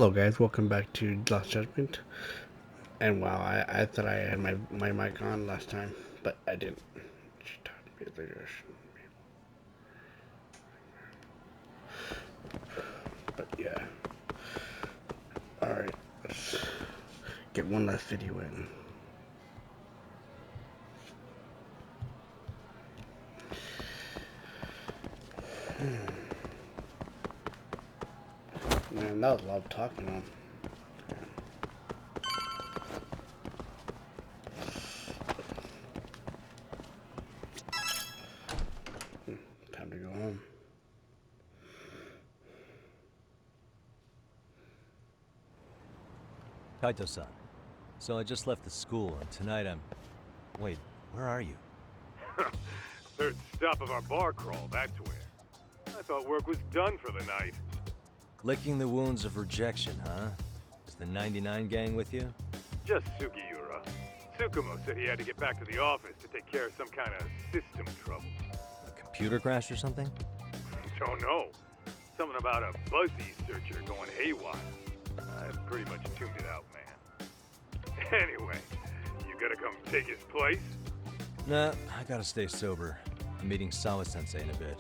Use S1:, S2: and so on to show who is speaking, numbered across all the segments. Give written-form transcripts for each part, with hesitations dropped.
S1: Hello guys, welcome back to Lost Judgment. And wow, I thought I had my mic on last time, but I didn't. But yeah. Alright, let's get one last video in. Man, that was a lot of talking on. Time to go home.
S2: Kaito-san. So I just left the school, and tonight I'm... Wait, where are you?
S3: Third stop of our bar crawl, that's where. I thought work was done for the night.
S2: Licking the wounds of rejection, huh? Is the 99 gang with you?
S3: Just Sugiura. Tsukumo said he had to get back to the office to take care of some kind of system trouble.
S2: A computer crash or something?
S3: Don't know. Something about a Buzzy searcher going haywire. I pretty much tuned it out, man. Anyway, you gotta come take his place?
S2: Nah, I gotta stay sober. I'm meeting Sawa-sensei in a bit.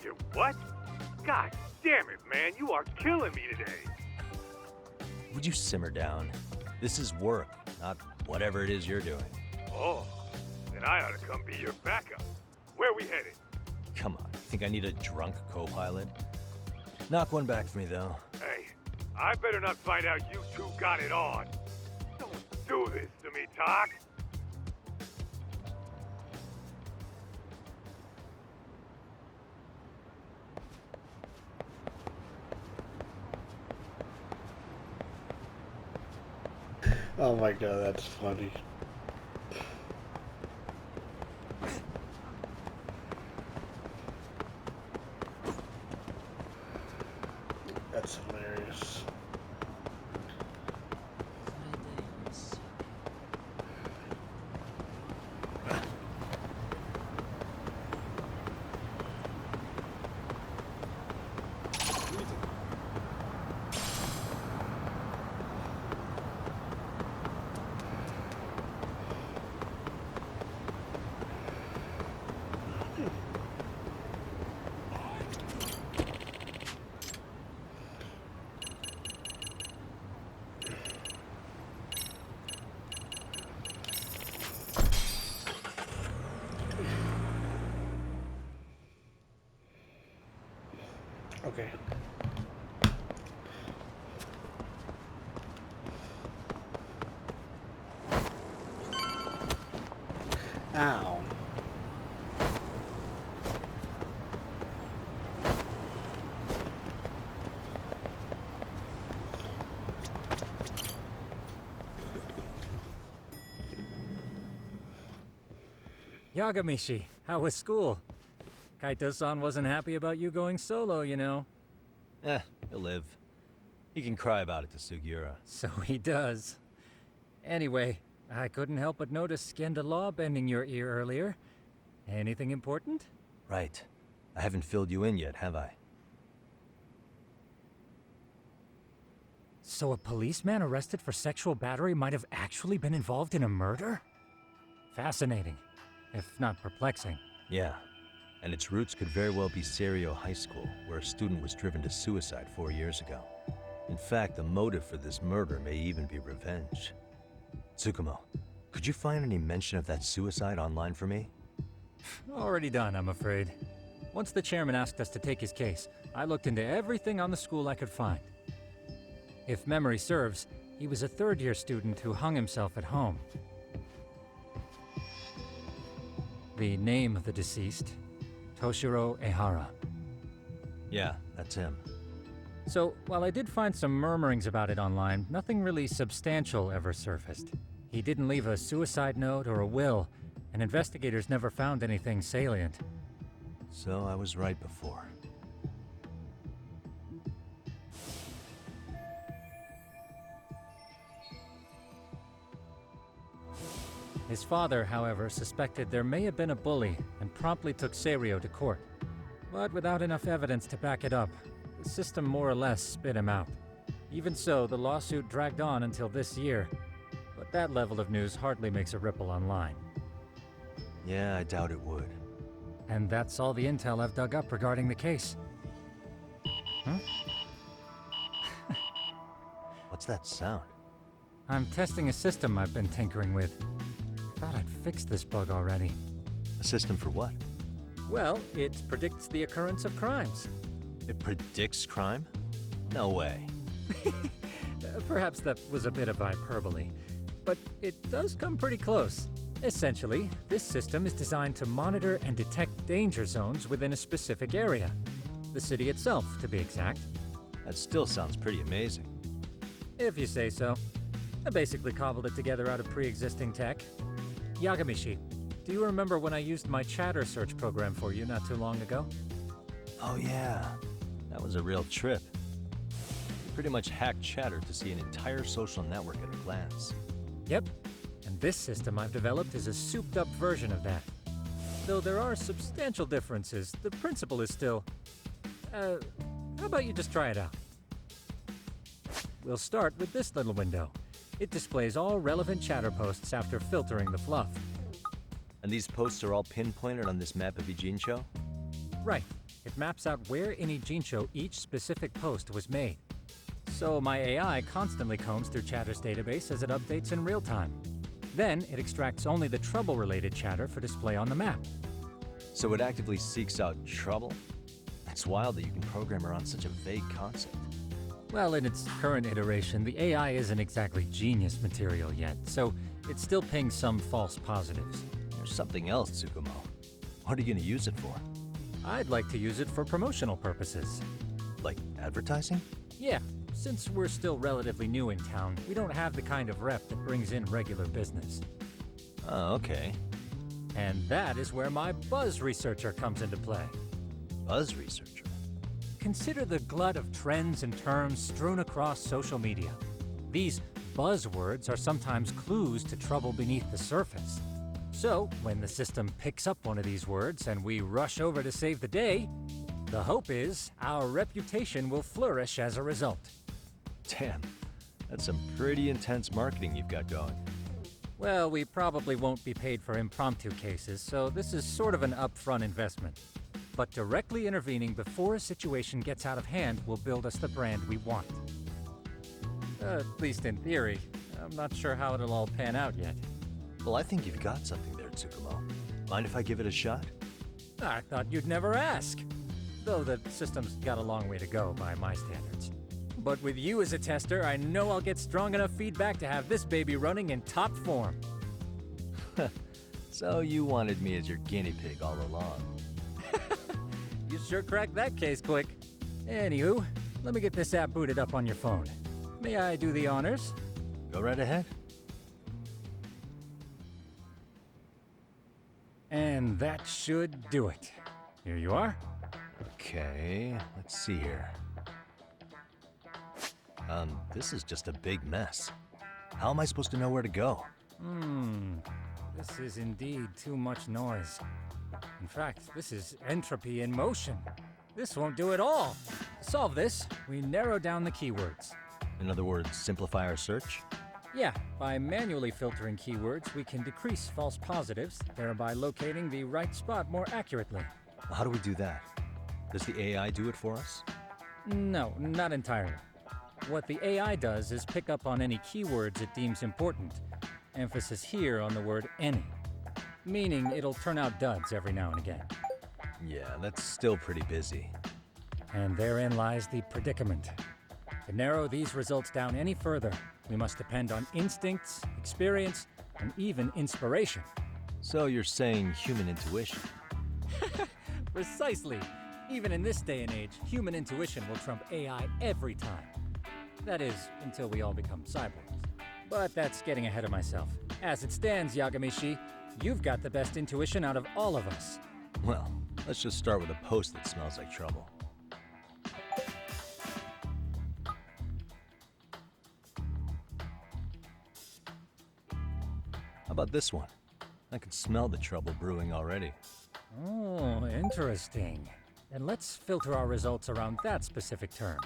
S3: You what? God damn it, man, you are killing me today.
S2: Would you simmer down? This is work, not whatever it is you're doing.
S3: Oh, then I ought to come be your backup. Where we headed?
S2: Come on, think I need a drunk co-pilot? Knock one back for me, though.
S3: Hey, I better not find out you two got it on. Don't do this to me, Talk.
S1: Oh my god, that's funny. That's hilarious. Okay. Ow.
S4: Yagamishi, how was school? Kaito-san wasn't happy about you going solo, you know.
S2: He'll live. He can cry about it to Sugiura.
S4: So he does. Anyway, I couldn't help but notice Skenda Law bending your ear earlier. Anything important?
S2: Right. I haven't filled you in yet, have I?
S4: So a policeman arrested for sexual battery might have actually been involved in a murder? Fascinating, if not perplexing.
S2: Yeah. And its roots could very well be Serio High School, where a student was driven to suicide 4 years ago. In fact, the motive for this murder may even be revenge. Tsukumo, could you find any mention of that suicide online for me?
S4: Already done, I'm afraid. Once the chairman asked us to take his case, I looked into everything on the school I could find. If memory serves, he was a third-year student who hung himself at home. The name of the deceased, Toshiro Ehara.
S2: Yeah, that's him.
S4: So, while I did find some murmurings about it online, nothing really substantial ever surfaced. He didn't leave a suicide note or a will, and investigators never found anything salient.
S2: So I was right before.
S4: His father, however, suspected there may have been a bully and promptly took Serio to court. But without enough evidence to back it up, the system more or less spit him out. Even so, the lawsuit dragged on until this year. But that level of news hardly makes a ripple online.
S2: Yeah, I doubt it would.
S4: And that's all the intel I've dug up regarding the case. Huh?
S2: What's that sound?
S4: I'm testing a system I've been tinkering with. Thought I'd fixed this bug already.
S2: A system for what?
S4: Well, it predicts the occurrence of crimes.
S2: It predicts crime? No way.
S4: Perhaps that was a bit of hyperbole, but it does come pretty close. Essentially, this system is designed to monitor and detect danger zones within a specific area. The city itself, to be exact.
S2: That still sounds pretty amazing.
S4: If you say so. I basically cobbled it together out of pre-existing tech. Yagamishi, do you remember when I used my chatter search program for you not too long ago?
S2: Oh yeah, that was a real trip. You pretty much hacked Chatter to see an entire social network at a glance.
S4: Yep. And this system I've developed is a souped-up version of that. Though there are substantial differences, the principle is still... how about you just try it out? We'll start with this little window. It displays all relevant chatter posts after filtering the fluff.
S2: And these posts are all pinpointed on this map of Ijincho?
S4: Right. It maps out where in Ijincho each specific post was made. So my AI constantly combs through Chatter's database as it updates in real time. Then it extracts only the trouble-related chatter for display on the map.
S2: So it actively seeks out trouble? It's wild that you can program around such a vague concept.
S4: Well, in its current iteration, the AI isn't exactly genius material yet, so it still pings some false positives.
S2: There's something else, Tsukumo. What are you going to use it for?
S4: I'd like to use it for promotional purposes.
S2: Like advertising?
S4: Yeah, since we're still relatively new in town, we don't have the kind of rep that brings in regular business.
S2: Oh, okay.
S4: And that is where my buzz researcher comes into play.
S2: Buzz researcher?
S4: Consider the glut of trends and terms strewn across social media. These buzzwords are sometimes clues to trouble beneath the surface. So, when the system picks up one of these words and we rush over to save the day, the hope is our reputation will flourish as a result.
S2: Damn, that's some pretty intense marketing you've got going.
S4: Well, we probably won't be paid for impromptu cases, so this is sort of an upfront investment. But directly intervening before a situation gets out of hand will build us the brand we want. At least in theory. I'm not sure how it'll all pan out yet.
S2: Well, I think you've got something there, Tsukumo. Mind if I give it a shot?
S4: I thought you'd never ask. Though the system's got a long way to go by my standards. But with you as a tester, I know I'll get strong enough feedback to have this baby running in top form.
S2: So you wanted me as your guinea pig all along.
S4: You sure cracked that case quick. Anywho, let me get this app booted up on your phone. May I do the honors?
S2: Go right ahead.
S4: And that should do it. Here you are.
S2: Okay, let's see here. This is just a big mess. How am I supposed to know where to go?
S4: This is indeed too much noise. In fact, this is entropy in motion. This won't do it all. To solve this, we narrow down the keywords.
S2: In other words, simplify our search?
S4: Yeah, by manually filtering keywords, we can decrease false positives, thereby locating the right spot more accurately.
S2: How do we do that? Does the AI do it for us?
S4: No, not entirely. What the AI does is pick up on any keywords it deems important. Emphasis here on the word any. Meaning it'll turn out duds every now and again.
S2: Yeah, that's still pretty busy.
S4: And therein lies the predicament. To narrow these results down any further, we must depend on instincts, experience, and even inspiration.
S2: So you're saying human intuition?
S4: Precisely. Even in this day and age, human intuition will trump AI every time. That is, until we all become cyborgs. But that's getting ahead of myself. As it stands, Yagamishi, you've got the best intuition out of all of us.
S2: Well, let's just start with a post that smells like trouble. How about this one? I can smell the trouble brewing already.
S4: Oh, interesting. Then let's filter our results around that specific term.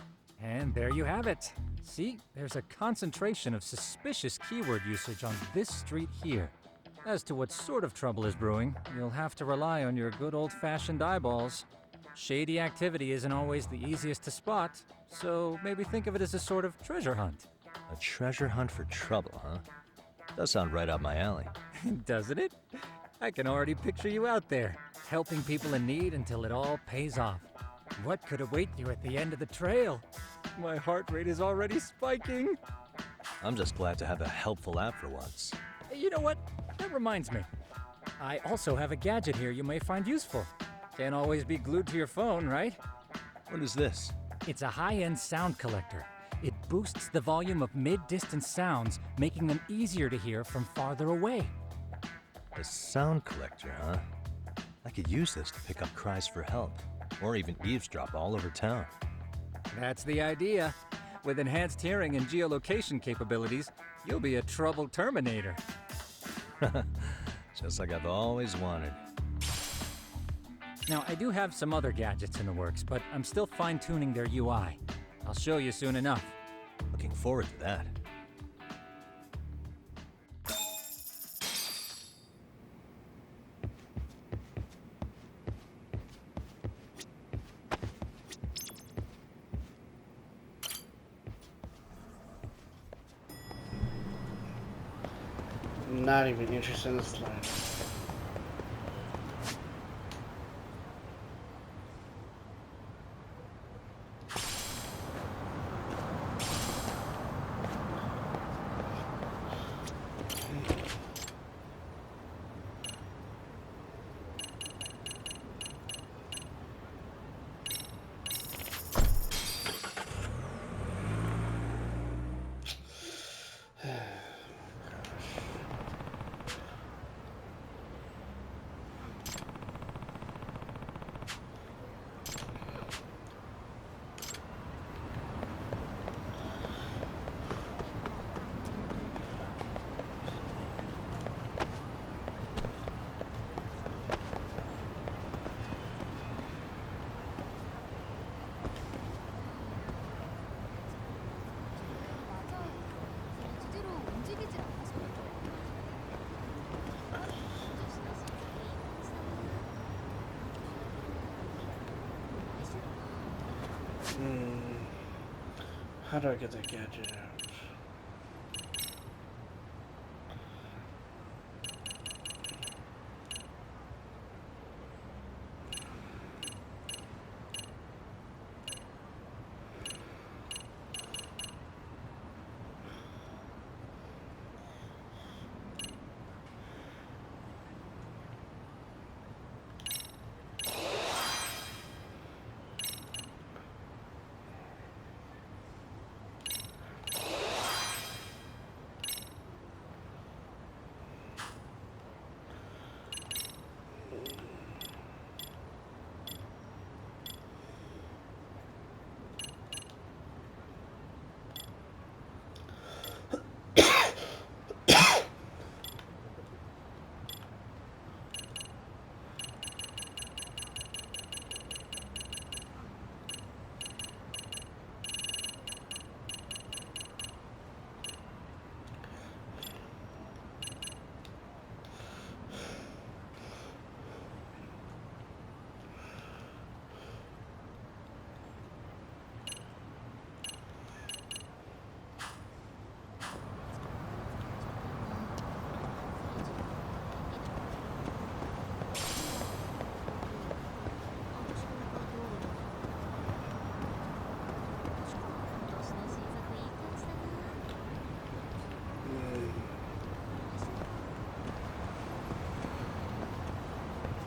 S4: And there you have it. See, there's a concentration of suspicious keyword usage on this street here. As to what sort of trouble is brewing, you'll have to rely on your good old-fashioned eyeballs. Shady activity isn't always the easiest to spot, so maybe think of it as a sort of treasure hunt.
S2: A treasure hunt for trouble, huh? Does sound right up my alley.
S4: Doesn't it? I can already picture you out there, helping people in need until it all pays off. What could await you at the end of the trail? My heart rate is already spiking.
S2: I'm just glad to have a helpful app for once.
S4: You know what? That reminds me. I also have a gadget here you may find useful. Can't always be glued to your phone, right?
S2: What is this?
S4: It's a high-end sound collector. It boosts the volume of mid-distance sounds, making them easier to hear from farther away.
S2: A sound collector, huh? I could use this to pick up cries for help, or even eavesdrop all over town.
S4: That's the idea. With enhanced hearing and geolocation capabilities, you'll be a trouble terminator.
S2: Just like I've always wanted.
S4: Now, I do have some other gadgets in the works, but I'm still fine-tuning their UI. I'll show you soon enough.
S2: Looking forward to that.
S1: Not even interested in this line.
S5: 제대로 움직이질 않아서
S1: How do I get that gadget out?